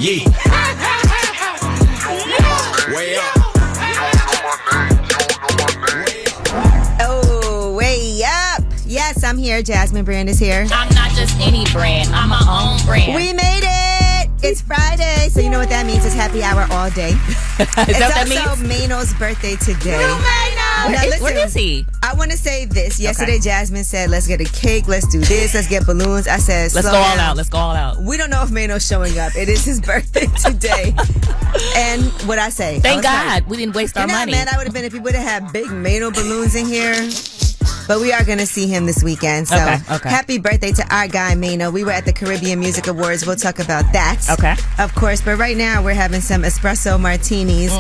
Yeah. Way up. Oh, way up. Yes, I'm here. Jasmine Brand is here. I'm not just any brand. I'm my own brand. We made it. It's Friday, so you know what that means. It's happy hour all day. It's also Mano's birthday today. Mano! Now, listen, Where is he? I want to say this. Yesterday, Okay. Jasmine said, let's get a cake, let's do this, let's get balloons. I said, Let's slow go all down. out. Let's go all out. We don't know if Mano's showing up. It is his birthday today. And what I say? Thank God we didn't waste our money. Mad I would have been if he would have had big Mano balloons in here. But we are going to see him this weekend. So Okay. happy birthday to our guy, Mano. We were at the Caribbean Music Awards. We'll talk about that. Okay. Of course. But right now, we're having some espresso martinis.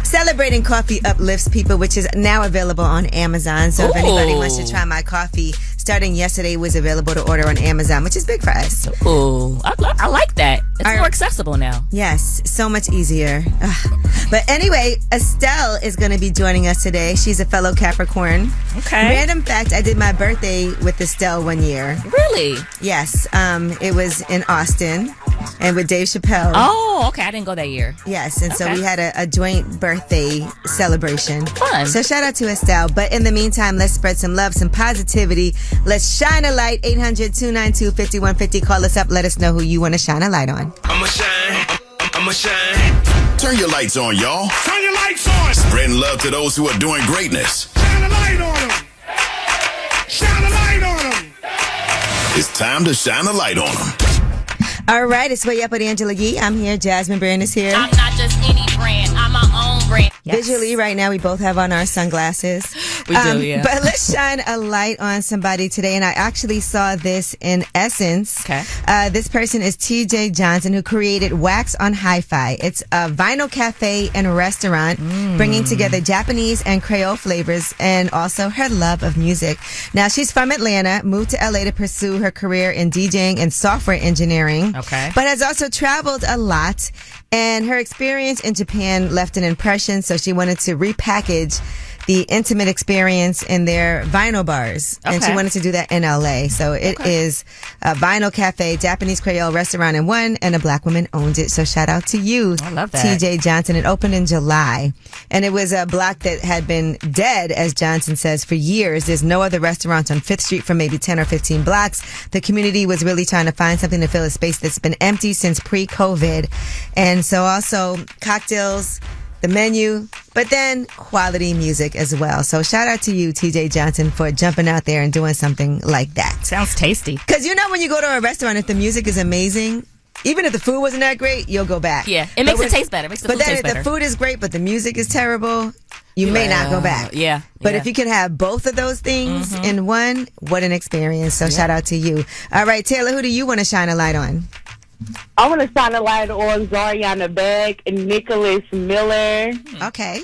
Celebrating Coffee Uplifts People, which is now available on Amazon. So if anybody wants to try my coffee, starting yesterday, was available to order on Amazon, which is big for us. Ooh, I like that. It's more accessible now. Yes, so much easier. Ugh. But anyway, Estelle is going to be joining us today. She's a fellow Capricorn. Okay. Random fact, I did my birthday with Estelle one year. Really? Yes, it was in Austin and with Dave Chappelle. Oh, okay. I didn't go that year. Yes, and so Okay. we had a joint birthday celebration. Fun. So shout out to Estelle. But in the meantime, let's spread some love, some positivity. Let's shine a light. 800-292-5150. Call us up. Let us know who you want to shine a light on. I'ma shine. I'ma shine. Turn your lights on, y'all. Turn your lights on. Spreading love to those who are doing greatness. Shine a light on them. Shine a light on them. It's time to shine a light on them. All right, it's Way Up with Angela Yee. I'm here. Jasmine Brand is here. I'm not just any brand. I'm my own brand. Visually, right now, we both have on our sunglasses. We do, yeah. But let's shine a light on somebody today. And I actually saw this in Essence. Okay. This person is TJ Johnson, who created Wax on Hi-Fi. It's a vinyl cafe and restaurant bringing together Japanese and Creole flavors and also her love of music. Now, she's from Atlanta, moved to LA to pursue her career in DJing and software engineering. Okay. But has also traveled a lot. And her experience in Japan left an impression, so she wanted to repackage the intimate experience in their vinyl bars. And she Okay. wanted to do that in LA. So it is a vinyl cafe, Japanese Creole restaurant in one, and a black woman owned it. So shout out to you, I love that. TJ Johnson. It opened in July. And it was a block that had been dead, as Johnson says, for years. There's no other restaurants on 5th Street for maybe 10 or 15 blocks. The community was really trying to find something to fill a space that's been empty since pre-COVID. And so also cocktails, the menu, but then quality music as well. So shout out to you, TJ Johnson, for jumping out there and doing something like that. Sounds tasty. Because you know when you go to a restaurant, if the music is amazing, even if the food wasn't that great, you'll go back. Yeah, it makes it taste better. It makes the but food then taste if better. the food is great, but the music is terrible, you may not go back. Yeah. But yeah. if you can have both of those things in one, what an experience. So shout out to you. All right, Taylor, who do you want to shine a light on? I want to shine a light on Zariana Beck and Nicholas Miller. Okay.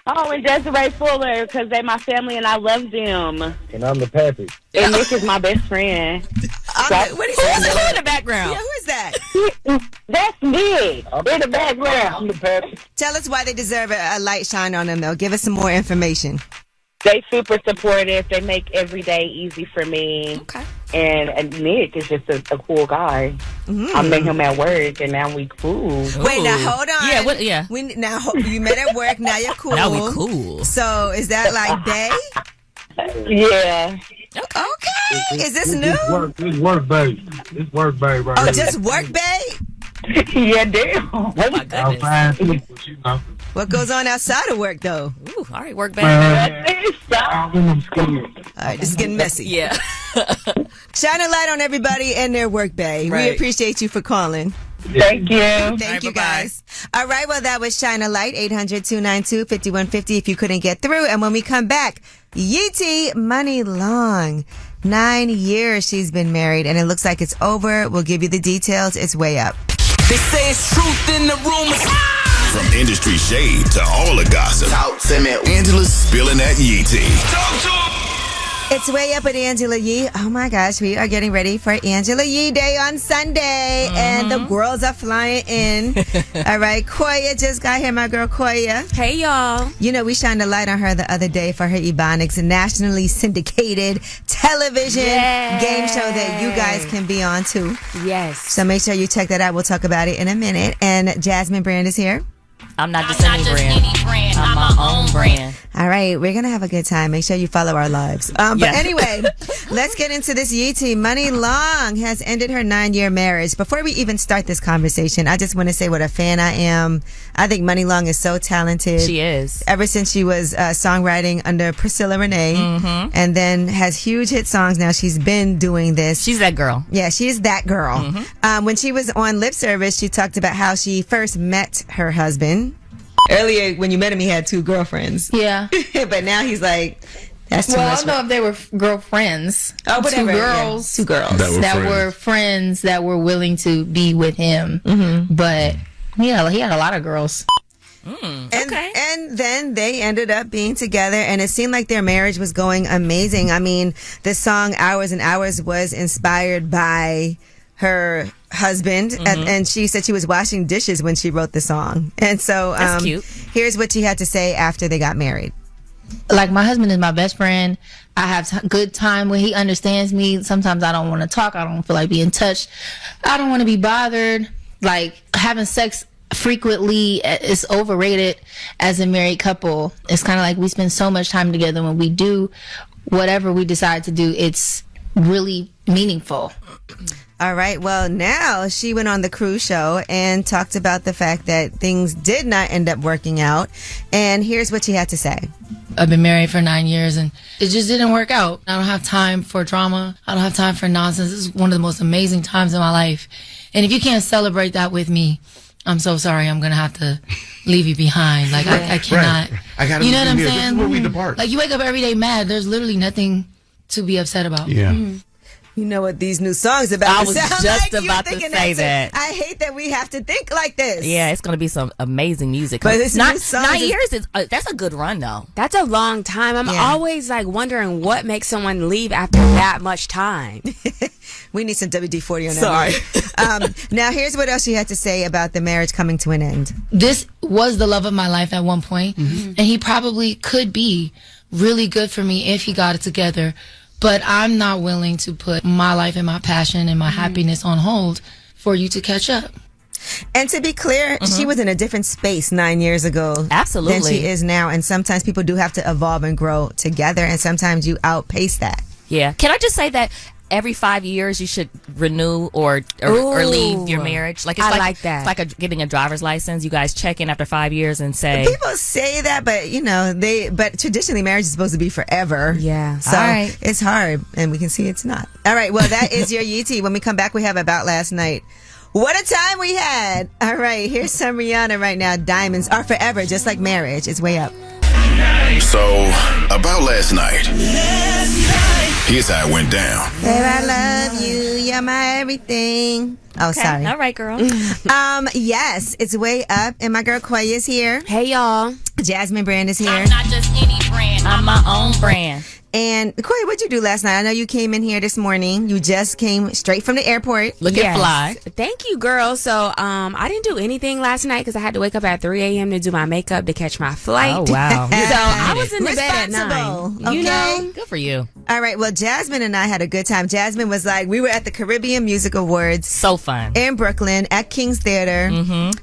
Oh, and Desiree Fuller, because they're my family and I love them. And I'm the pappy. And Nick is my best friend. What is that? Who in the background? Yeah, who is that? That's Nick in the background. I'm the pappy. Tell us why they deserve a light shine on them, though. Give us some more information. They super supportive. They make every day easy for me. Okay. And Nick is just a cool guy. I met him at work, and now we cool. Wait, now Ooh. hold on. Yeah, what? Yeah. You met at work, now you're cool. Now we cool. So is that like day? Yeah. Okay. Is this new? This work, babe. This work, babe, right Oh, here. just work, babe? Yeah, damn. Oh my I'm goodness. fine, too, but you know. What goes on outside of work, though? Ooh, all right, work back. I'm scared. All right, this is getting messy. Yeah. Shine a light on everybody and their work bay. We Right. appreciate you for calling. Thank you. Thank right, you, bye-bye. guys. All right, well, that was Shine a Light, 800-292-5150 if you couldn't get through. And when we come back, Yeetie Money Long. 9 years she's been married, and it looks like it's over. We'll give you the details. It's way up. They say it's truth in the rumors. From industry shade to all the gossip. Talk to me. Angela's spilling that yee tea. Talk to 'em. It's Way Up with Angela Yee. Oh my gosh, we are getting ready for Angela Yee Day on Sunday, and the girls are flying in. All right, Koya just got here, my girl Koya. Hey, y'all. You know, we shined a light on her the other day for her Ebonics nationally syndicated television game show that you guys can be on too. Yes. So make sure you check that out. We'll talk about it in a minute. And Jasmine Brand is here. I'm not just any brand. I'm my own brand. All right, we're going to have a good time. Make sure you follow our lives. But anyway, let's get into this Yeetie. Money Long has ended her 9-year marriage. Before we even start this conversation, I just want to say what a fan I am. I think Money Long is so talented. She is. Ever since she was songwriting under Priscilla Renee, and then has huge hit songs now. She's been doing this. She's that girl. Yeah, she is that girl. When she was on Lip Service, she talked about how she first met her husband. Earlier, when you met him, he had 2 girlfriends. Yeah. But now he's like, that's too Well, I much. don't know if they were girlfriends. Oh, whatever. 2 girls. Yeah. 2 girls. That Were friends that were willing to be with him. But yeah, he had a lot of girls. And then they ended up being together, and it seemed like their marriage was going amazing. I mean, the song Hours and Hours was inspired by her husband, and she said she was washing dishes when she wrote the song. And so That's cute. Here's what she had to say after they got married. Like, my husband is my best friend. I have good time when he understands me. Sometimes I don't want to talk. I don't feel like being touched. I don't want to be bothered. Like, having sex frequently is overrated as a married couple. It's kind of like we spend so much time together. When we do whatever we decide to do, it's really meaningful. All right. Well, now she went on the cruise show and talked about the fact that things did not end up working out. And here's what she had to say. I've been married for 9 years and it just didn't work out. I don't have time for drama. I don't have time for nonsense. This is one of the most amazing times in my life. And if you can't celebrate that with me, I'm so sorry. I'm going to have to leave you behind. Like, I cannot. Right. I gotta you know what I'm here. saying? This is where we depart. Like, you wake up every day mad. There's literally nothing to be upset about. Yeah. You know what these new songs about? I to was sound just like? You about to thinking say too. that. I hate that we have to think like this. Yeah, it's going to be some amazing music. But this Not, new song 9 is- years is that's a good run though. That's a long time. I'm Yeah. always like wondering what makes someone leave after that much time. We need some WD-40 on that. Now, here's what else she had to say about the marriage coming to an end. This was the love of my life at one point, and he probably could be really good for me if he got it together. But I'm not willing to put my life and my passion and my happiness on hold for you to catch up. And to be clear, she was in a different space 9 years ago Absolutely. than she is now. And sometimes people do have to evolve and grow together, and sometimes you outpace that. Yeah. Can I just say that every 5 years you should renew or leave your marriage? Like, it's I like, like that. It's like getting a driver's license. You guys check in after 5 years and say, People say that, but but traditionally marriage is supposed to be forever. Yeah. So All right. it's hard, and we can see it's not. All right. Well, that is your Yeetie. When we come back, we have About Last Night. What a time we had. All right. Here's some Rihanna right now. Diamonds are forever, just like marriage. It's way up. So, about last night. Here's how it went down. Babe, I love you. You're my everything. Oh, okay, sorry. all right, girl. Yes, it's way up, and my girl Koya is here. Hey, y'all. Jasmine Brand is here. I'm not just any brand. I'm my own brand. And Koya, what'd you do last night? I know you came in here this morning. You just came straight from the airport. Looking fly. Thank you, girl. So, I didn't do anything last night because I had to wake up at 3 a.m. to do my makeup to catch my flight. Oh, wow. So I was in the bed at Responsible, 9. You okay? know? Good for you. All right. Well, Jasmine and I had a good time. Jasmine was like, we were at the Caribbean Music Awards So fun. in Brooklyn at King's Theater.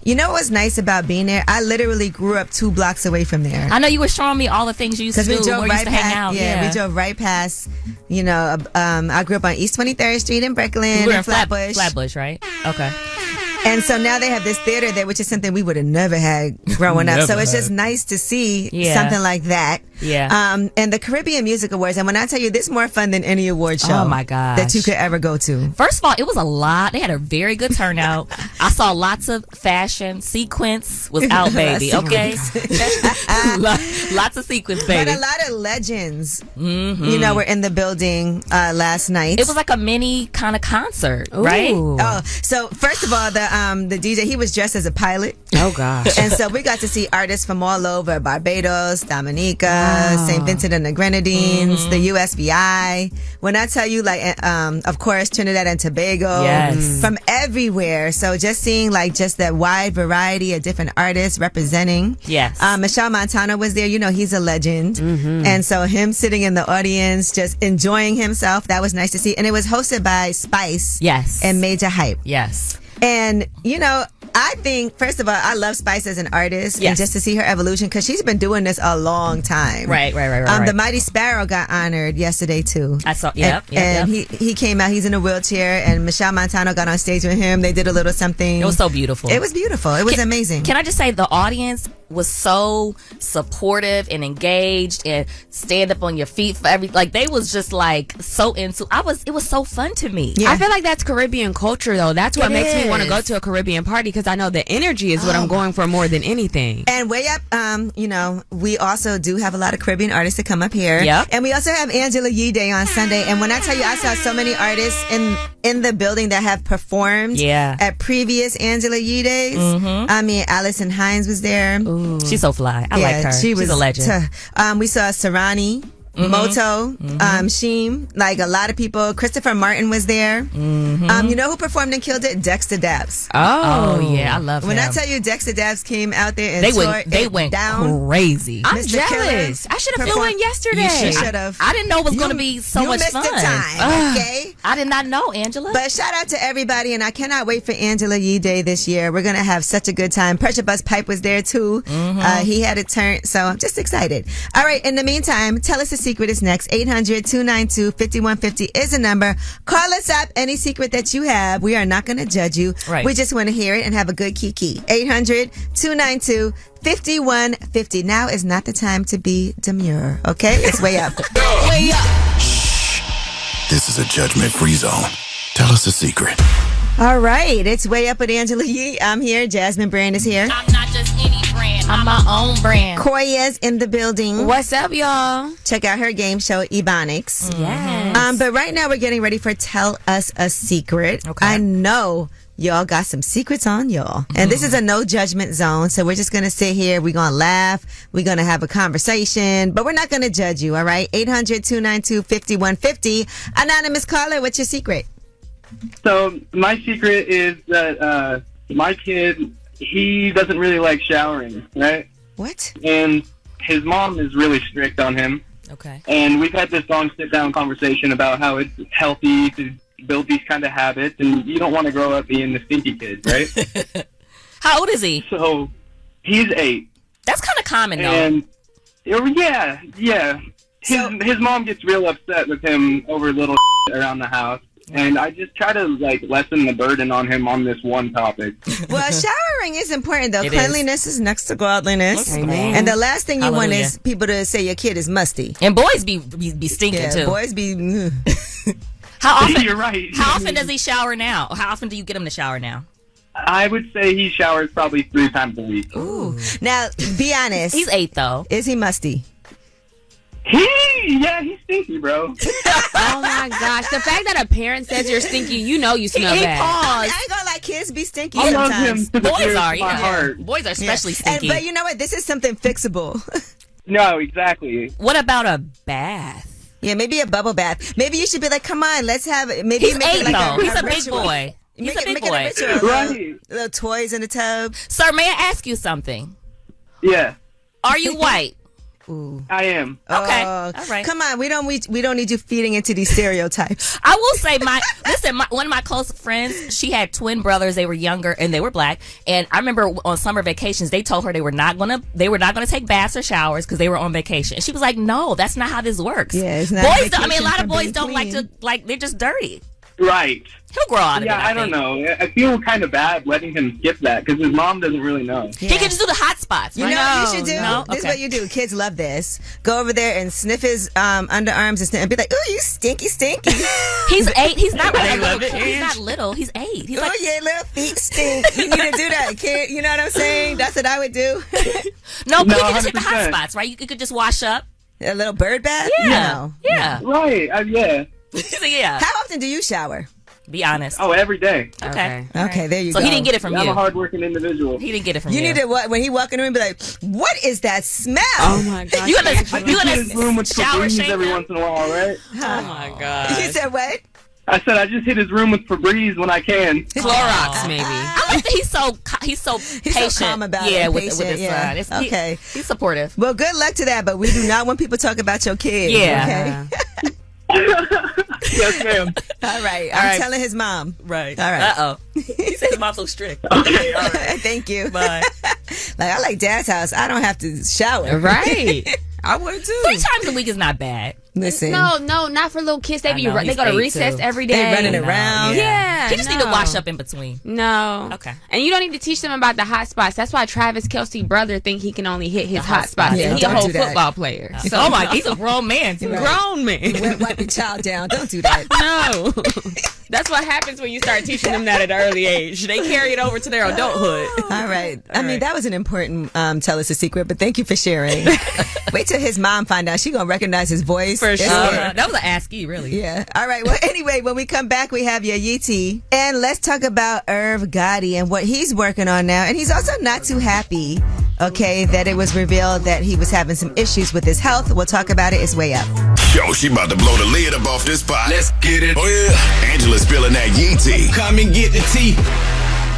You know what's nice about being there? I literally grew up 2 blocks away from there. I know you were showing me all the things you used to Because do. we drove Where you right used to hang past. out. Yeah, we drove right past. I grew up on East 23rd Street in Brooklyn, You were in in Flatbush. Flatbush, right? Okay. And so now they have this theater there, which is something we would have never had growing up. So it's just nice to see something like that. Yeah. And the Caribbean Music Awards. And when I tell you, this is more fun than any award show. Oh, my gosh. That you could ever go to. First of all, it was a lot. They had a very good turnout. I saw lots of fashion. Sequence was out, baby. Okay? Lots of sequence, baby. But a lot of legends, were in the building last night. It was like a mini kind of concert, right? Ooh. Oh, so first of all, the the DJ, he was dressed as a pilot. Oh gosh. And so we got to see artists from all over: Barbados, Dominica, St. Vincent and the Grenadines, the USVI. When I tell you, like, of course, Trinidad and Tobago, Yes. from everywhere. So just seeing like just that wide variety of different artists representing. Yes. Michelle Montano was there. You know, he's a legend. And so him sitting in the audience, just enjoying himself, that was nice to see. And it was hosted by Spice. Yes. And Major Hype. Yes. And, you know, I think, first of all, I love Spice as an artist. Yes. And just to see her evolution, because she's been doing this a long time. Right. The Mighty Sparrow got honored yesterday, too. I saw. And he came out, he's in a wheelchair, and Michelle Montano got on stage with him. They did a little something. It was so beautiful. It was beautiful. It was amazing. Can I just say the audience was so supportive and engaged and stand up on your feet for like they was just like so into it was so fun to me. Yeah. I feel like that's Caribbean culture though. That's what It makes me want to is. go to a Caribbean party because I know the energy is what I'm going for more than anything. And way up, you know, we also do have a lot of Caribbean artists that come up here. Yep. And we also have Angela Yee Day on Sunday. And when I tell you, I saw so many artists in the building that have performed at previous Angela Yee Days. I mean, Allison Hines was there. She's so fly. I like her. She's a legend. We saw Sarani. Moto, Sheem, like a lot of people. Christopher Martin was there. You know who performed and killed it? Dexter Daps. Oh yeah, I love When him. I tell you Dexter Daps came out there and they went down. crazy. I'm Mr. jealous. Killer I should have flew in yesterday. You should have. I didn't know it was going to be so much missed fun. the time, okay? I did not know, Angela. But shout out to everybody, and I cannot wait for Angela Yee Day this year. We're going to have such a good time. Pressure Bus Pipe was there too. He had a turn, so I'm just excited. All right, in the meantime, Tell Us a Secret is next. 800-292-5150 is the number. Call us up, any secret that you have. We are not going to judge you. Right. We just want to hear it and have a good kiki. 800-292-5150. Now is not the time to be demure, okay? It's way up. Way up. This is a judgment-free zone. Tell us a secret. All right, it's way up with Angela Yee. I'm here. Jasmine Brand is here. I'm not just any brand. I'm my own brand. Koya's in the building. What's up, y'all? Check out her game show, Ebonics. Yes. But right now we're getting ready for Tell Us a Secret. Okay. I know y'all got some secrets on y'all. And this is a no judgment zone. So we're just going to sit here. We're going to laugh. We're going to have a conversation. But we're not going to judge you, all right? 800-292-5150. Anonymous caller, what's your secret? So my secret is that my kid, he doesn't really like showering, right? What? And his mom is really strict on him. Okay. And we've had this long sit-down conversation about how it's healthy to build these kind of habits, and you don't want to grow up being the stinky kid, right? How old is he? So he's 8. That's kind of common, though. And yeah. His mom gets real upset with him over little around the house. And I just try to like lessen the burden on him on this one topic. Well, showering is important, though. It Cleanliness is next to godliness. Amen. And the last thing you want Hallelujah. is people to say your kid is musty. And boys be stinking, Yeah, too. boys be... How often? You're right. How often does he shower now? How often do you get him to shower now? I would say he showers probably 3 times a week. Ooh. Now, be honest. He's 8, though. Is he musty? He's stinky, bro. Oh my gosh. The fact that a parent says you're stinky, you know you smell bad. I ain't gonna lie, kids be stinky I love him sometimes. to the Boys tears are, of my heart. Boys are especially And, stinky. but you know what? This is something fixable. No, exactly. What about a bath? Yeah, maybe a bubble bath. Maybe you should be like, come on, let's have it. Maybe He's make 8, it like though. He's a big ritual. boy. He's a big Make it boy. a ritual. Right. Little toys in the tub. Sir, may I ask you something? Yeah, Are you white? I am. Okay. Oh, All right. Come on, we don't need you feeding into these stereotypes. I will say one of my close friends, she had twin brothers. They were younger and they were black. And I remember on summer vacations, they told her they were not gonna take baths or showers because they were on vacation. And she was like, "No, that's not how this works." Yeah, it's not boys. vacation A lot for of boys being don't like clean. to they're just dirty. Right. He'll grow out of it. Yeah, I don't think. know. I feel kind of bad letting him skip that because his mom doesn't really know. He can just do the hot spots. You Right? know what you should do? No? This is Okay. what you do. Kids love this. Go over there and sniff his underarms and be like, "Ooh, you stinky, stinky." He's 8. He's not I little. love it. He's not little. He's 8. He's Oh like yeah, little feet stink. You need to do that, kid. You know what I'm saying? That's what I would do. no, but No, you can just hit the hot 100%. spots, right? You could just wash up. A little bird bath. Yeah. No. Yeah. Right. Yeah. So, yeah. How often do you shower? Be honest. Oh, every day. Okay. Okay, there you So go. he didn't get it from I'm you. a hardworking individual. He didn't get it from You you. need to when he walk in the room, be like, "What is that smell?" Oh my god. You gonna His room with shower Febreze shake every him? once in a while, right? Oh my god. You said what? I said I just hit his room with Febreze when I can. Clorox maybe. I like that he's so patient. so calm about it, yeah, with patient, his yeah. son. Okay. He's supportive. Well, good luck to that, but we do not want people to talk about your kids. Yeah. Okay. Yes, ma'am. All right. I'm telling his mom. Right. All right. Uh-oh. He said his mom's so strict. Okay, all right. Thank you. Bye. Like, I like Dad's house. I don't have to shower. Right. I would too. 3 times a week is not bad. Listen. No, not for little kids. They I know, they he's go to 8 recess too. every day. They running around. Yeah. He just need to no. wash up in between. No. Okay. And you don't need to teach them about the hot spots. That's why Travis Kelce brother think he can only hit his hot spots. Yeah, And he a don't whole do that. football player. Oh my, he's a grown man too. Grown man. Wipe your child down. Don't do that. No. That's what happens when you start teaching them that at an early age. They carry it over to their adulthood. All right. I mean, that was an important tell us a secret, but thank you for sharing. Wait till his mom find out. She gonna recognize his voice. For sure. That was an ASCII, really. Yeah. All right. Well, anyway, when we come back, we have Yayiti. And let's talk about Irv Gotti and what he's working on now. And he's also not too happy, okay, that it was revealed that he was having some issues with his health. We'll talk about it. It's way up. Yo, she about to blow the lid up off this pot. Let's get it. Oh, yeah. Angela's spilling that yee tea. Come and get the tea.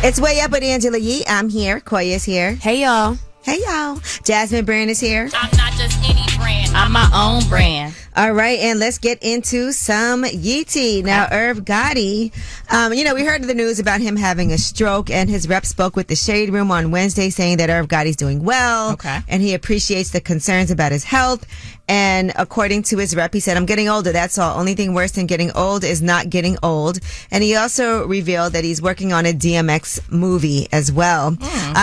It's way up with Angela Yee. I'm here. Koya's here. Hey, y'all. Hey, y'all. Jasmine Brand is here. I'm not just any brand. I'm my own brand. All right, and let's get into some Yeetie. Now, Irv Gotti, we heard the news about him having a stroke, and his rep spoke with the Shade Room on Wednesday saying that Irv Gotti's doing well. Okay. And he appreciates the concerns about his health. And according to his rep, he said, I'm getting older, that's all. Only thing worse than getting old is not getting old. And he also revealed that he's working on a DMX movie as well.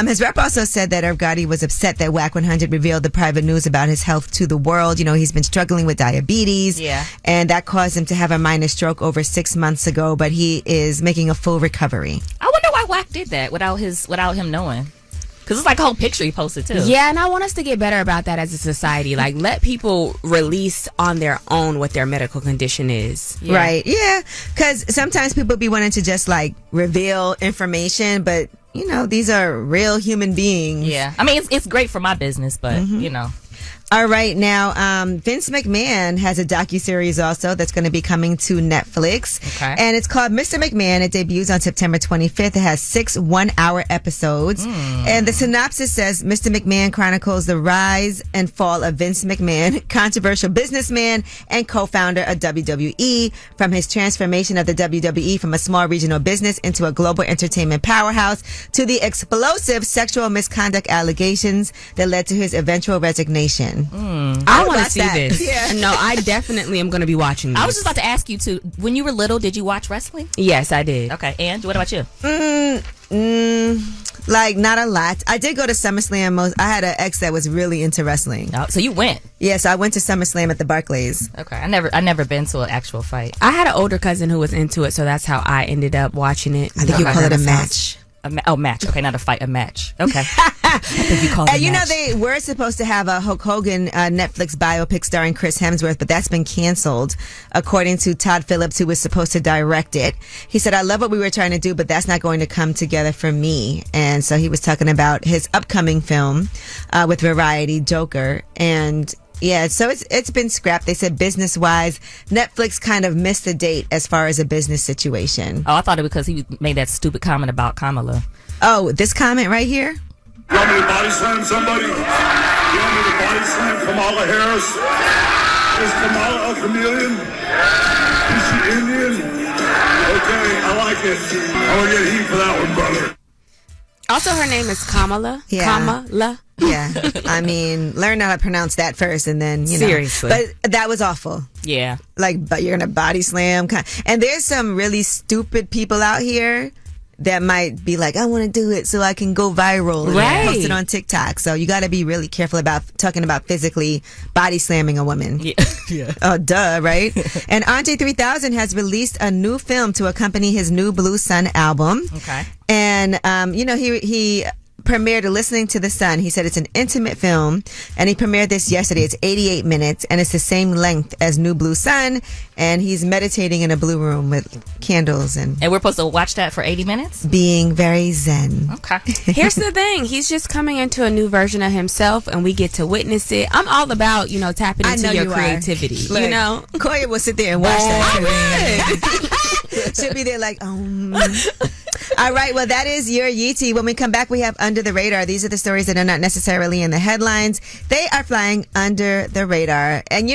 His rep also said that Irv Gotti was upset that WAC 100 revealed the private news about his health to the world. You know, he's been struggling with diabetes. Yeah. And that caused him to have a minor stroke over 6 months ago, but he is making a full recovery. I wonder why WAC did that without him knowing. Because it's like a whole picture he posted too. Yeah, and I want us to get better about that as a society. Like, let people release on their own what their medical condition is. Yeah. Right. Yeah. Because sometimes people be wanting to just like reveal information, but you know, these are real human beings. Yeah. I mean, it's great for my business, but you know. All right, now Vince McMahon has a docuseries also that's going to be coming to Netflix. Okay. And it's called Mr. McMahon. It debuts on September 25th. It has 6 one-hour episodes. And the synopsis says Mr. McMahon chronicles the rise and fall of Vince McMahon, controversial businessman and co-founder of WWE, from his transformation of the WWE from a small regional business into a global entertainment powerhouse to the explosive sexual misconduct allegations that led to his eventual resignation. I want to watch see that. this. Yeah. No, I definitely am going to be watching this. I was just about to ask you too. When you were little, did you watch wrestling? Yes, I did. Okay, and what about you? Like, not a lot. I did go to SummerSlam. I had an ex that was really into wrestling. Oh, so you went? Yes, I went to SummerSlam at the Barclays. Okay, I never been to an actual fight. I had an older cousin who was into it, so that's how I ended up watching it. I think you call it a match. Match. Okay, not a fight, a match. Okay. I think you call it a You know, match. they were supposed to have a Hulk Hogan Netflix biopic starring Chris Hemsworth, but that's been canceled, according to Todd Phillips, who was supposed to direct it. He said, I love what we were trying to do, but that's not going to come together for me. And so he was talking about his upcoming film with Variety, Joker. And yeah, so it's been scrapped. They said business-wise, Netflix kind of missed the date as far as a business situation. Oh, I thought it was because he made that stupid comment about Kamala. Oh, this comment right here? You want me to body slam somebody? You want me to body slam Kamala Harris? Is Kamala a chameleon? Is she Indian? Okay, I like it. I want to get heat for that one, brother. Also, her name is Kamala. Yeah. Kamala. Yeah, I mean, learn how to pronounce that first, and then you know. Seriously. But that was awful. Yeah. Like, but you're gonna body slam, and there's some really stupid people out here that might be like, I want to do it so I can go viral, Right. and post it on TikTok. So you got to be really careful about talking about physically body slamming a woman. Yeah. Yeah. Oh, duh, right? And Andre 3000 has released a new film to accompany his new Blue Sun album. Okay. And, he premiered Listening to the Sun. He said it's an intimate film, and he premiered this yesterday. It's 88 minutes, and it's the same length as New Blue Sun, and he's meditating in a blue room with candles and we're supposed to watch that for 80 minutes? Being very zen. Okay. Here's the thing. He's just coming into a new version of himself, and we get to witness it. I'm all about, tapping into your creativity. Look, You know? Koya will sit there and watch that. She'll be there like, All right, well, that is your Yeetie. When we come back, we have Under the Radar. These are the stories that are not necessarily in the headlines. They are flying under the radar. And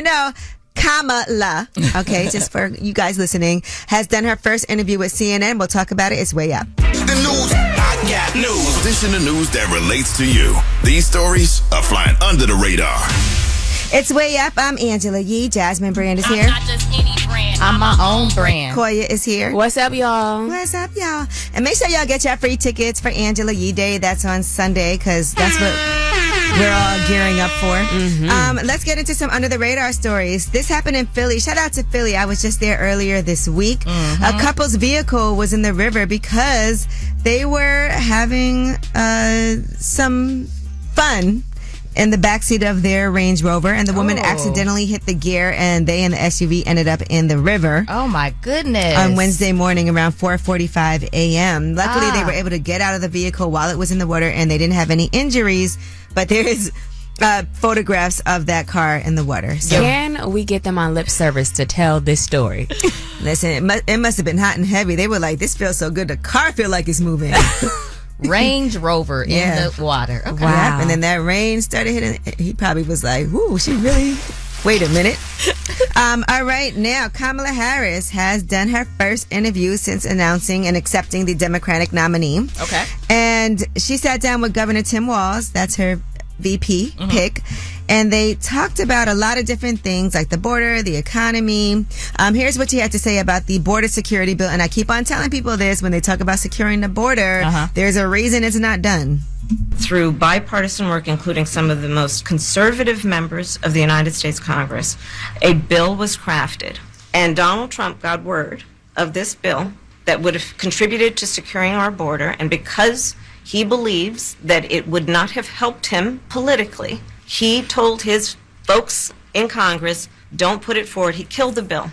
Kamala, okay, just for you guys listening, has done her first interview with CNN. We'll talk about it. It's way up. The news, I got news. This in the news that relates to you. These stories are flying under the radar. It's way up. I'm Angela Yee. Jasmine Brand is here. I'm not just any brand. I'm my own brand. Koya is here. What's up, y'all? What's up, y'all? And make sure y'all get your free tickets for Angela Yee Day. That's on Sunday, because that's what we're all gearing up for. Let's get into some under the radar stories. This happened in Philly. Shout out to Philly. I was just there earlier this week. A couple's vehicle was in the river because they were having some fun in the backseat of their Range Rover, and the woman accidentally hit the gear, and they and the SUV ended up in the river. Oh my goodness. On Wednesday morning around 4:45 a.m. Luckily, they were able to get out of the vehicle while it was in the water, and they didn't have any injuries, but there is photographs of that car in the water. So, can we get them on lip service to tell this story? Listen, it must have been hot and heavy. They were like, this feels so good. The car feel like it's moving. Range Rover in the water. Okay. Wow. Yep. And then that rain started hitting. He probably was like, "Ooh, she really." Wait a minute. All right, now Kamala Harris has done her first interview since announcing and accepting the Democratic nominee. Okay. And she sat down with Governor Tim Walz. That's her VP pick. And they talked about a lot of different things like the border, the economy. Here's what she had to say about the border security bill. And I keep on telling people this when they talk about securing the border. There's a reason it's not done. Through bipartisan work, including some of the most conservative members of the United States Congress, a bill was crafted. And Donald Trump got word of this bill that would have contributed to securing our border. And because he believes that it would not have helped him politically, he told his folks in Congress, don't put it forward. He killed the bill.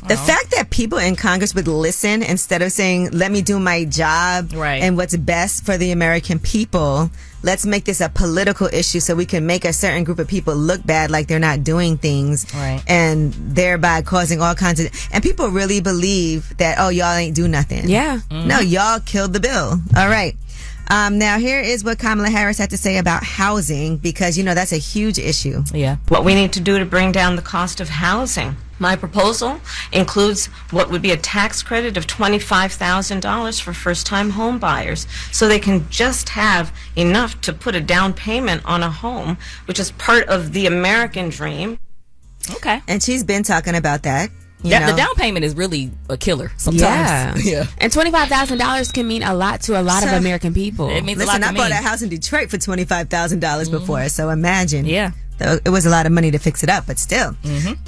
The fact that people in Congress would listen instead of saying, let me do my job and what's best for the American people, let's make this a political issue so we can make a certain group of people look bad like they're not doing things and thereby causing all kinds of... And people really believe that, oh, y'all ain't do nothing. Yeah. No, y'all killed the bill. All right. Now, here is what Kamala Harris had to say about housing, because, that's a huge issue. Yeah. What we need to do to bring down the cost of housing. My proposal includes what would be a tax credit of $25,000 for first-time home buyers, so they can just have enough to put a down payment on a home, which is part of the American dream. Okay. And she's been talking about that. The down payment is really a killer sometimes. Yeah. And $25,000 can mean a lot to a lot of American people. It means Listen, a lot I to bought me. a house in Detroit for $25,000 before, so imagine. Yeah. It was a lot of money to fix it up, but still.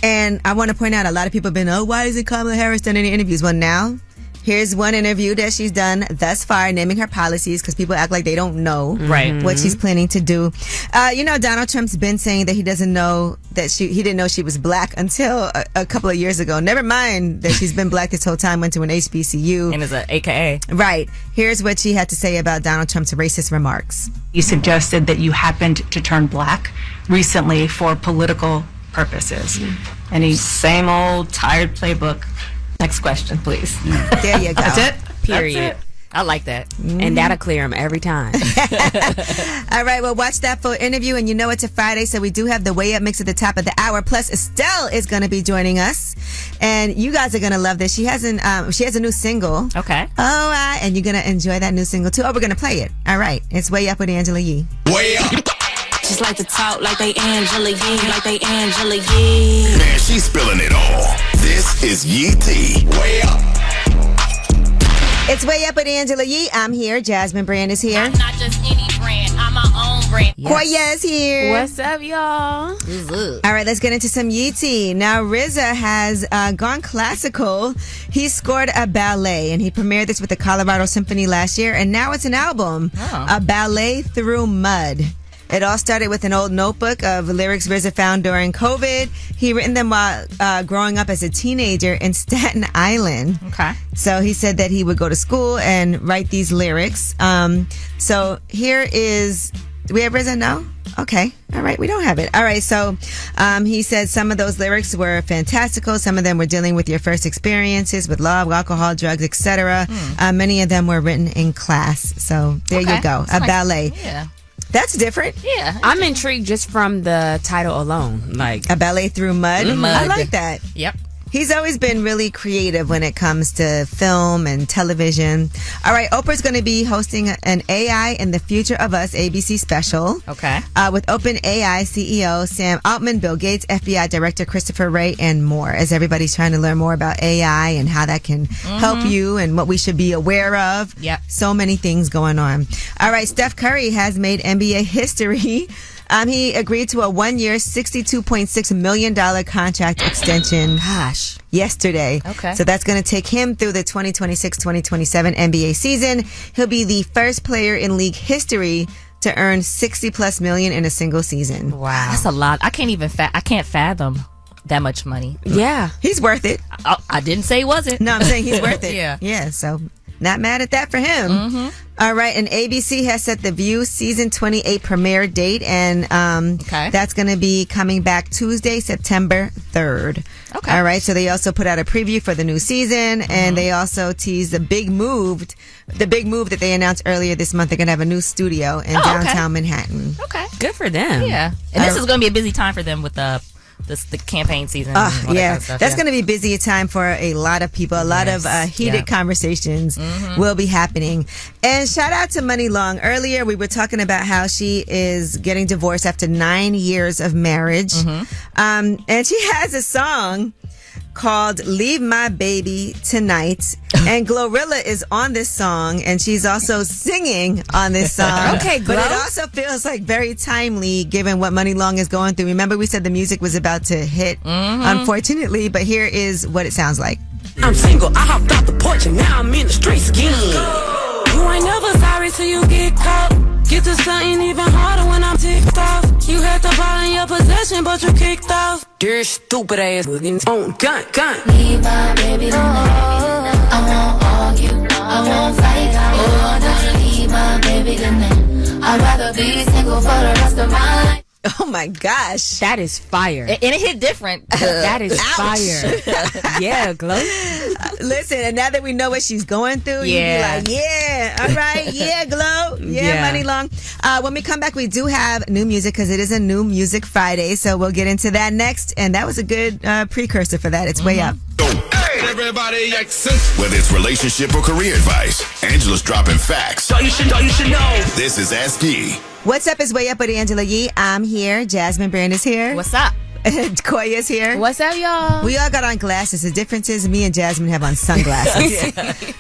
And I want to point out, a lot of people have been, why hasn't Kamala Harris done any interviews? Well, now, here's one interview that she's done thus far, naming her policies, because people act like they don't know what she's planning to do. Donald Trump's been saying that he doesn't know that he didn't know she was black until a couple of years ago. Never mind that she's been black this whole time, went to an HBCU. And is an AKA. Right. Here's what she had to say about Donald Trump's racist remarks. You suggested that you happened to turn black recently for political purposes. Any Same old tired playbook. Next question, please. There you go. That's it? Period. That's it. I like that. And that'll clear him every time. All right, well, watch that full interview, and it's a Friday, so we do have the Way Up mix at the top of the hour. Plus, Estelle is going to be joining us, and you guys are going to love this. She has a new single. Okay. And you're going to enjoy that new single too. Oh, we're going to play it. All right, it's Way Up with Angela Yee. Way up. Just like to talk like they Angela Yee, like they Angela Yee. Man, she's spilling it all. This is Yee T. Way up. It's Way Up with Angela Yee. I'm here. Jasmine Brand is here. I'm not just any brand. I'm my own Greene. Koya is here. What's up, y'all? All right, let's get into some Yeezy. Now, RZA has gone classical. He scored a ballet, and he premiered this with the Colorado Symphony last year, and now it's an album, A Ballet Through Mud. It all started with an old notebook of lyrics RZA found during COVID. He written them while growing up as a teenager in Staten Island. Okay. So he said that he would go to school and write these lyrics. So here is, do we have RZA now? Okay. All right. We don't have it. All right. So he said some of those lyrics were fantastical. Some of them were dealing with your first experiences with love, alcohol, drugs, etc. Many of them were written in class. So there you go. A ballet. Yeah. That's different. Yeah. I'm intrigued just from the title alone. Like A Ballet Through Mud. I like that. Yep. He's always been really creative when it comes to film and television. All right, Oprah's going to be hosting an AI in the Future of Us ABC special. Okay. With OpenAI CEO Sam Altman, Bill Gates, FBI Director Christopher Wray, and more. As everybody's trying to learn more about AI and how that can help you and what we should be aware of. Yep. So many things going on. All right, Steph Curry has made NBA history. He agreed to a 1-year, $62.6 million contract extension. Gosh. Yesterday. Okay. So that's going to take him through the 2026-2027 NBA season. He'll be the first player in league history to earn $60+ million in a single season. Wow. That's a lot. I can't fathom that much money. Yeah. He's worth it. I didn't say he wasn't. No, I'm saying he's worth it. Yeah. Yeah, so not mad at that for him. All right, and ABC has set the View season 28 premiere date, and that's going to be coming back Tuesday, September 3rd. Okay. All right, so they also put out a preview for the new season, and they also teased the big move that they announced earlier this month. They're going to have a new studio in downtown Manhattan. Okay. Good for them. Yeah. And this is going to be a busy time for them with the campaign season. And all that kind of stuff, that's going to be busy time for a lot of people. A lot of heated conversations will be happening. And shout out to Money Long. Earlier, we were talking about how she is getting divorced after 9 years of marriage. And she has a song called Leave My Baby Tonight. And Glorilla is on this song, and she's also singing on this song. Okay, But it also feels like very timely given what Money Long is going through. Remember, we said the music was about to hit, unfortunately, but here is what it sounds like. I'm single, I hopped out the porch, and now I'm in the streets again. You ain't never sorry till you get caught. Get to something even harder when I'm ticked off. You had the ball in your possession, but you kicked off. Dear stupid ass on gun. Leave my baby tonight. I won't argue, I won't fight. Oh, don't leave my baby tonight. I'd rather be single for the rest of my life. Oh my gosh. That is fire. And it hit different. That is fire. Yeah, Glow. Listen, and now that we know what she's going through, you be like, yeah, all right, yeah, Glow, yeah, Money Long. When we come back, we do have new music because it is a new music Friday, so we'll get into that next. And that was a good precursor for that. It's way up. Everybody whether it's relationship or career advice, Angela's dropping facts. You should know. This is Ask Yee. What's up is Way Up with Angela Yee. I'm here. Jasmine Brand is here. What's up? Koya's here. What's up, y'all? We all got on glasses. The difference is me and Jasmine have on sunglasses.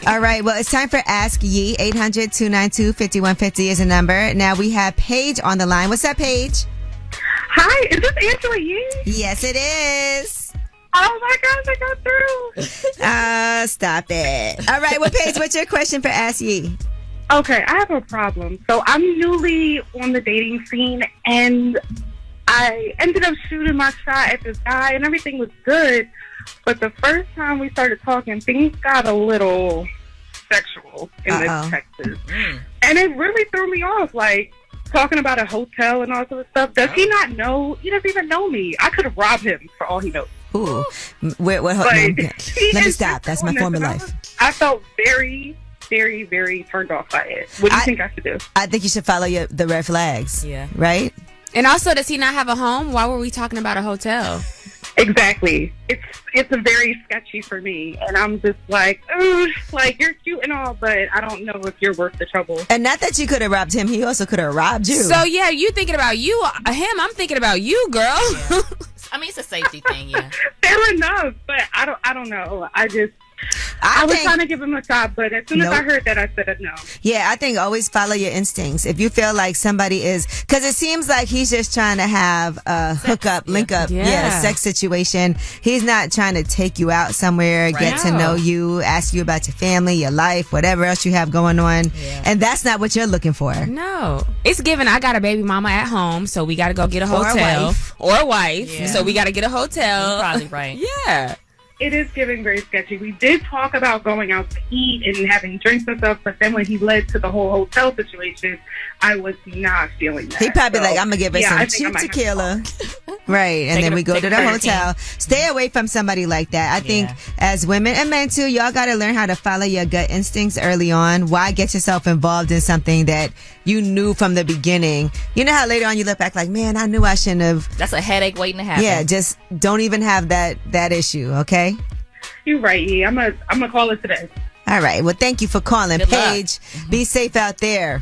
All right. Well, it's time for Ask Yee. 800-292-5150 is a number. Now we have Paige on the line. What's up, Paige? Hi. Is this Angela Yee? Yes, it is. Oh my gosh, I got through. Stop it. All right. Well, Paige, what's your question for Ask Yee? Okay, I have a problem. So I'm newly on the dating scene, and I ended up shooting my shot at this guy, and everything was good. But the first time we started talking, things got a little sexual in this Texas. And it really threw me off, like talking about a hotel and all sort of stuff. Does he not know? He doesn't even know me. I could have robbed him for all he knows. Ooh. Let me stop. That's my former life. I felt very turned off by it. What do you think I should do? I think you should follow the red flags. Yeah. Right? And also, does he not have a home? Why were we talking about a hotel? Exactly. It's a very sketchy for me, and I'm just like, ooh, like you're cute and all, but I don't know if you're worth the trouble. And not that you could have robbed him; he also could have robbed you. So yeah, you thinking about him? I'm thinking about you, girl. Yeah. I mean, it's a safety thing, yeah. Fair enough, but I don't know. I was trying to give him a shot, but as soon as I heard that, I said no. Yeah, I think always follow your instincts. If you feel like somebody is, because it seems like he's just trying to have a hookup, link up, sex situation. He's not trying to take you out somewhere, get to know you, ask you about your family, your life, whatever else you have going on. Yeah. And that's not what you're looking for. No. It's given I got a baby mama at home, so we got to go get a hotel. Or a wife. So we got to get a hotel. You're probably right. Yeah. It is giving very sketchy. We did talk about going out to eat and having drinks and stuff, but then when he led to the whole hotel situation, I was not feeling that. He probably like, I'm going to give her some cheap tequila. Right. And then we go to the hotel. Stay away from somebody like that. I think as women and men too, y'all got to learn how to follow your gut instincts early on. Why get yourself involved in something that you knew from the beginning? You know how later on you look back like, man, I knew I shouldn't have. That's a headache waiting to happen. Yeah. Just don't even have that issue. Okay. You're right, E. I'm gonna call it today. All right. Well, thank you for calling, Good Paige. Be safe out there.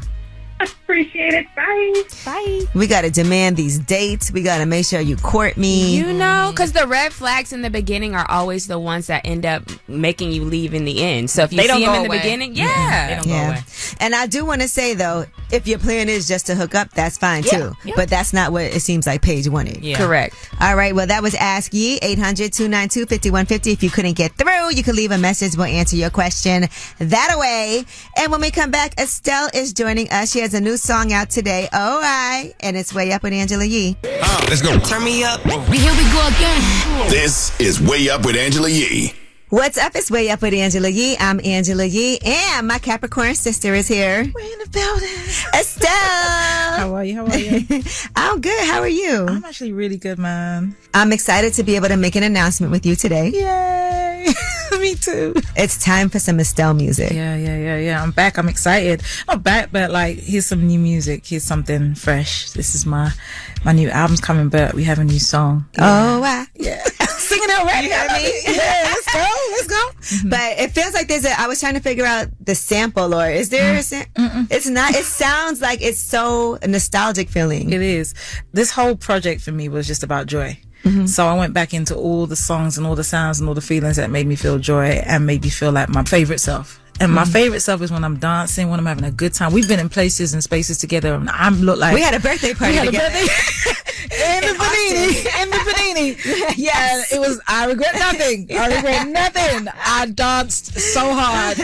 Appreciate it. Bye. Bye. We got to demand these dates. We got to make sure you court me. You know, because the red flags in the beginning are always the ones that end up making you leave in the end. So if you see them in the beginning, they don't go away. And I do want to say, though, if your plan is just to hook up, that's fine, too. Yeah. But that's not what it seems like Paige wanted. Yeah. Correct. All right. Well, that was Ask Ye, 800-292-5150. If you couldn't get through, you can leave a message. We'll answer your question that away. And when we come back, Estelle is joining us. She has a new song out today, and it's Way Up with Angela Yee. Let's go. Turn me up. Here we go again. This is Way Up with Angela Yee. What's up? It's Way Up with Angela Yee. I'm Angela Yee, and my Capricorn sister is here. We're in the building. Estelle. How are you? I'm good. How are you? I'm actually really good, man. I'm excited to be able to make an announcement with you today. Yay. Me too. It's time for some Estelle music. Yeah. I'm back. I'm excited. I'm back, but like, here's some new music. Here's something fresh. This is my new album's coming, but we have a new song. Yeah. Yeah. Singing it already. You know what I mean? Yeah, let's go. Mm-hmm. But it feels like I was trying to figure out the sample, or is there a sample? It's not. It sounds like it's so nostalgic feeling. It is. This whole project for me was just about joy. Mm-hmm. So I went back into all the songs and all the sounds and all the feelings that made me feel joy and made me feel like my favorite self. And my favorite stuff is when I'm dancing, when I'm having a good time. We've been in places and spaces together, and I look like we had a birthday party together. in the panini. Yes, and it was. I regret nothing. I danced so hard,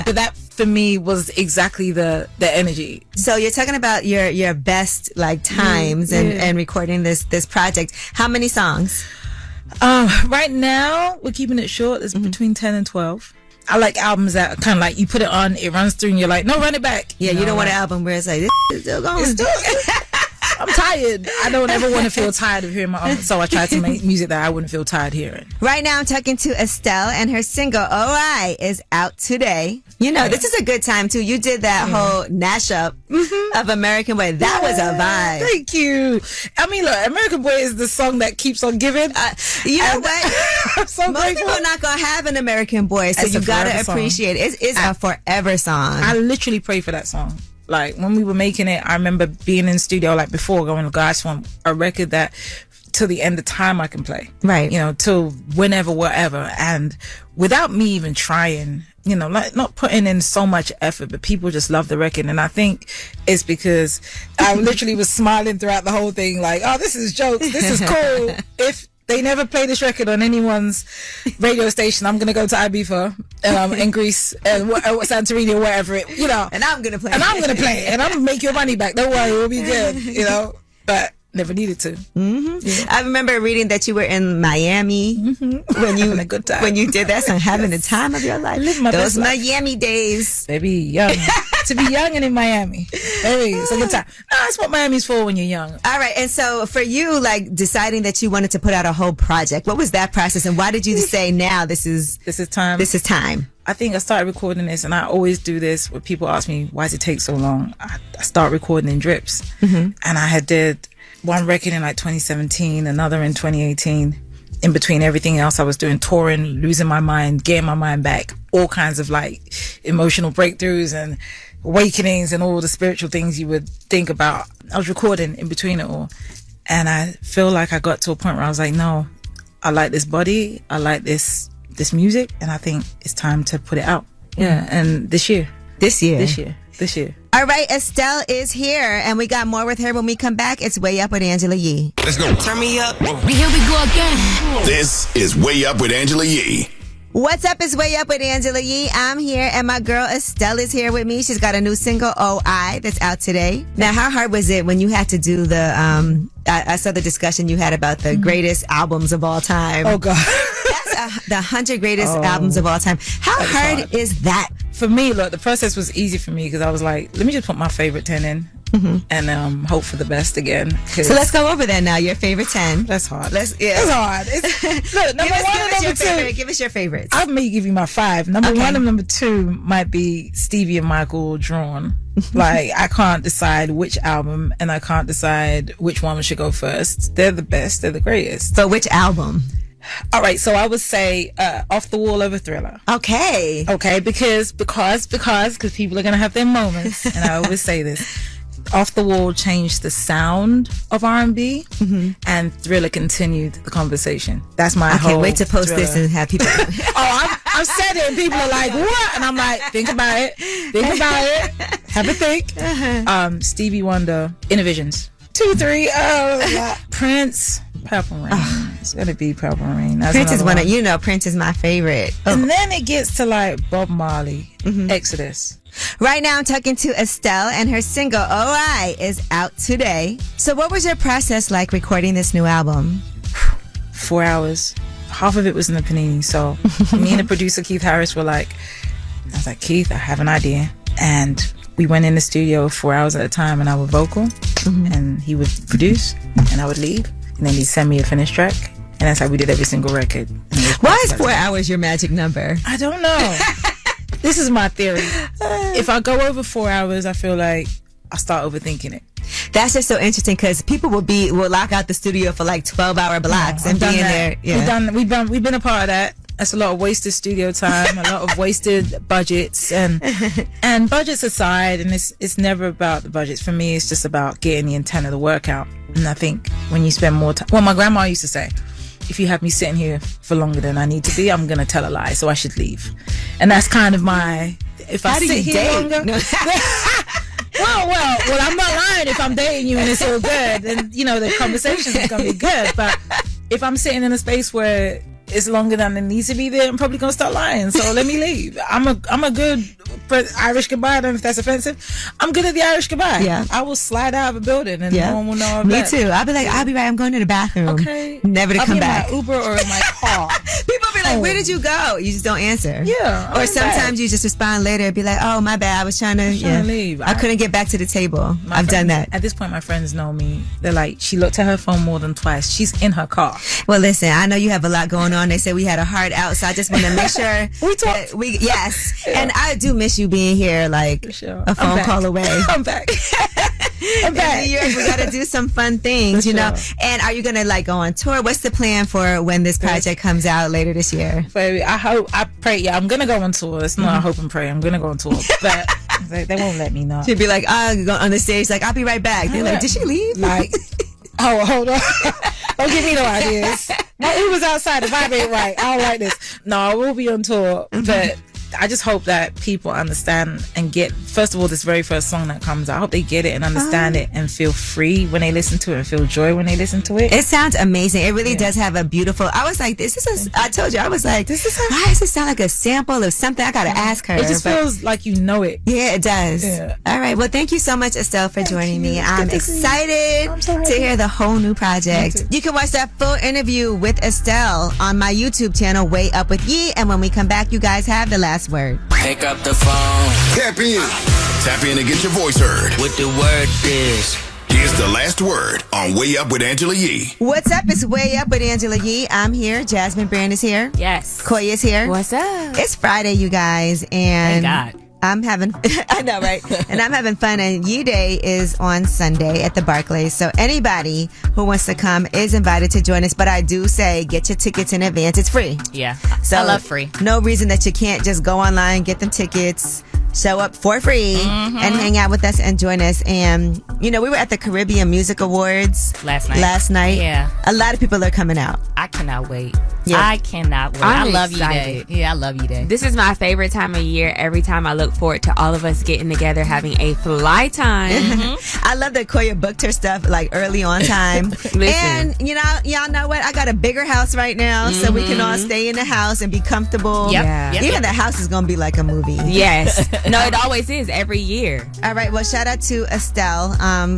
but that for me was exactly the energy. So you're talking about your best like times and recording this project. How many songs? Right now we're keeping it short. It's between 10 and 12. I like albums that kind of like you put it on, it runs through, and you're like, no, run it back. Yeah, you don't want an album where it's like, this is still going. I'm tired. I don't ever want to feel tired of hearing my own, so I try to make music that I wouldn't feel tired hearing. Right now, I'm talking to Estelle, and her single "OI" is out today. You know, this is a good time too. You did that whole mashup of American Boy. That was a vibe. Thank you. I mean, look, American Boy is the song that keeps on giving. You know what? I'm so Most grateful. people are not gonna have an American Boy, so you gotta appreciate it. It's a forever song. I literally pray for that song. Like when we were making it, I remember being in the studio like before going, God, I just want a record that till the end of time I can play. Right. You know, till whenever, whatever. And without me even trying, you know, like not putting in so much effort, but people just love the record. And I think it's because I literally was smiling throughout the whole thing. Like, oh, this is jokes. This is cool. If they never play this record on anyone's radio station, I'm going to go to Ibiza in Greece and Santorini or wherever it, you know. And I'm going to play. And I'm going to play. And I'm going to make your money back. Don't worry, we'll be good, you know. But never needed to. Mm-hmm. Yeah. I remember reading that you were in Miami when you a good time. When you did that song, having the time of your life. Living my Those best life. Miami days. Baby, young. To be young and in Miami. Baby, it's a good time. That's what Miami's for when you're young. All right. And so for you, like deciding that you wanted to put out a whole project, what was that process? And why did you say now this is time? This is time. I think I started recording this, and I always do this when people ask me, why does it take so long? I start recording in drips. Mm-hmm. And I had did one record in like 2017, another in 2018. In between everything else, I was doing touring, losing my mind, getting my mind back, all kinds of like emotional breakthroughs and awakenings and all the spiritual things you would think about. I was recording in between it all. And I feel like I got to a point where I was like, no, I like this body. I like this this music, and I think it's time to put it out. Yeah, and this year. All right, Estelle is here, and we got more with her when we come back. It's Way Up with Angela Yee. Let's go. Turn me up. Here we go again. This is Way Up with Angela Yee. What's up? It's Way Up with Angela Yee. I'm here, and my girl Estelle is here with me. She's got a new single, OI, that's out today. Now, how hard was it when you had to do the, I saw the discussion you had about the greatest albums of all time. Oh, God. That's the 100 greatest albums of all time. How hard is that? For me, look, the process was easy for me because I was like, let me just put my favorite 10 in. And hope for the best again. So let's go over that now. Your favorite 10. That's hard. That's hard. Look, number one and number two. Give us your favorites. I may give you my 5. Number 1 and number 2 might be Stevie and Michael Drawn. Like, I can't decide which album, and I can't decide which one should go first. They're the best. They're the greatest. So which album? All right, so I would say Off the Wall over Thriller. Okay, because people are gonna have their moments, and I always say this. Off the Wall changed the sound of R&B, and Thriller continued the conversation. That's my whole. I can't wait to post Thriller. this and have people. I've said it, and people are like, "What?" And I'm like, "Think about it. Have a think." Stevie Wonder, Innovisions, 2, 3. Prince, Purple Rain. It's gonna be Purple Rain. That's Prince is Prince is my favorite. And then it gets to like Bob Marley, Exodus. Right now, I'm talking to Estelle, and her single OI is out today. So, what was your process like recording this new album? 4 hours. Half of it was in the panini. So, me and the producer Keith Harris were like, I was like, Keith, I have an idea, and we went in the studio 4 hours at a time, and I would vocal, and he would produce, and I would leave, and then he'd send me a finished track, and that's how we did every single record. Why is 4 hours your magic number? I don't know. This is my theory. If I go over 4 hours, I feel like I start overthinking it. That's just so interesting because people will lock out the studio for like 12-hour blocks and be in there. Yeah. We've been a part of that. That's a lot of wasted studio time, a lot of wasted budgets, and budgets aside, and it's never about the budgets. For me, it's just about getting the intent of the work out. And I think when you spend more time, well, my grandma used to say, if you have me sitting here for longer than I need to be, I'm gonna tell a lie, so I should leave. And that's kind of my. If I sit here longer. No. Well, I'm not lying. If I'm dating you and it's all good, then the conversation is gonna be good. But if I'm sitting in a space where it's longer than it needs to be there, I'm probably gonna start lying. So let me leave. I'm a good Irish goodbye. I don't know if that's offensive. I'm good at the Irish goodbye. Yeah. I will slide out of a building and no one will know I'm back. Me too. I'll be like, I'll be right. I'm going to the bathroom. Okay. Never to come back. I'll be in my Uber or in my car. People be like, where did you go? You just don't answer. Yeah. Or sometimes you just respond later and be like, oh, my bad. I was trying to leave. I couldn't get back to the table. I've done that. At this point, my friends know me. They're like, she looked at her phone more than twice. She's in her car. Well, listen, I know you have a lot going on. They said we had a hard out, so I just want to make sure we talk. Yes. Yeah. And I do miss you being here, like a phone call away. I'm back. I'm back. We got to do some fun things, And are you going to go on tour? What's the plan for when this project comes out later this year? Baby, I pray. Yeah, I'm going to go on tour. It's not I hope and pray. I'm going to go on tour. But they won't let me know. She'd be like, go on the stage, like, I'll be right back. They're like, did she leave? Like, oh, hold on. Don't give me no ideas. My Uber's outside. The vibe ain't right. I don't like this. No, I will be on tour. But I just hope that people understand and get, first of all, this very first song that comes out. I hope they get it and understand it and feel free when they listen to it and feel joy when they listen to it. It sounds amazing. It really does have a beautiful, I was like, I told you, I was like, why does it sound like a sample of something? I got to ask her. It just feels like you know it. Yeah, it does. Yeah. All right. Well, thank you so much, Estelle, for joining me. I'm excited to hear the whole new project. You can watch that full interview with Estelle on my YouTube channel, Way Up with Yee. And when we come back, you guys have the last word. Pick up the phone. Tap in. Tap in to get your voice heard. What the word is. Here's the last word on Way Up with Angela Yee. What's up? It's Way Up with Angela Yee. I'm here. Jasmine Brand is here. Yes. Koya is here. What's up? It's Friday, you guys. And thank God. I'm having, I know, right? And I'm having fun. And Yee Day is on Sunday at the Barclays. So anybody who wants to come is invited to join us. But I do say get your tickets in advance. It's free. Yeah. So I love free. No reason that you can't just go online, get them tickets. show up for free and hang out with us and join us. And, we were at the Caribbean Music Awards last night. Yeah. A lot of people are coming out. I cannot wait. Yeah. I cannot wait. I'm I love excited. you, Day. Yeah, I love you, Day. This is my favorite time of year. Every time I look forward to all of us getting together, having a fly time. I love that Koya booked her stuff like early on time. And y'all know what? I got a bigger house right now, so we can all stay in the house and be comfortable. Yep. Yeah. Yep. Even the house is gonna be like a movie. Yes. No, it always is every year. All right. Well, shout out to Estelle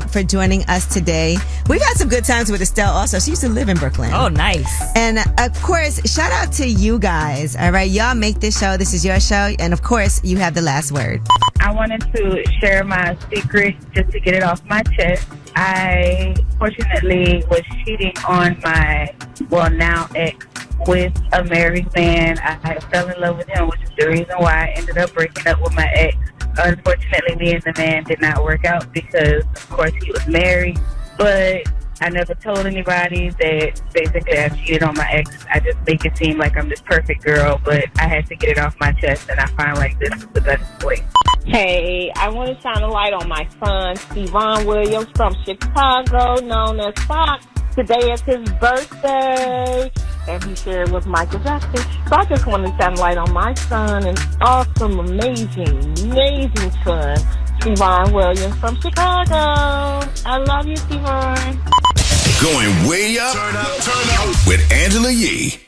for joining us today. We've had some good times with Estelle also. She used to live in Brooklyn. Oh, nice. And of course, shout out to you guys. All right. Y'all make this show. This is your show. And of course, you have the last word. I wanted to share my secret just to get it off my chest. I fortunately was cheating on my, now ex with a married man. I fell in love with him, which is the reason why I ended up breaking up with my ex. Unfortunately, me and the man did not work out because, of course, he was married. But I never told anybody that basically I cheated on my ex. I just make it seem like I'm this perfect girl, but I had to get it off my chest, and I find like this is the best way. Hey, I want to shine a light on my son, Steven Williams from Chicago, known as Fox. Today is his birthday, and he shared with Michael Jackson. So I just want to shine a light on my son, an awesome, amazing son, Steven Williams from Chicago. I love you, Steven. Going way up, turn up with Angela Yee.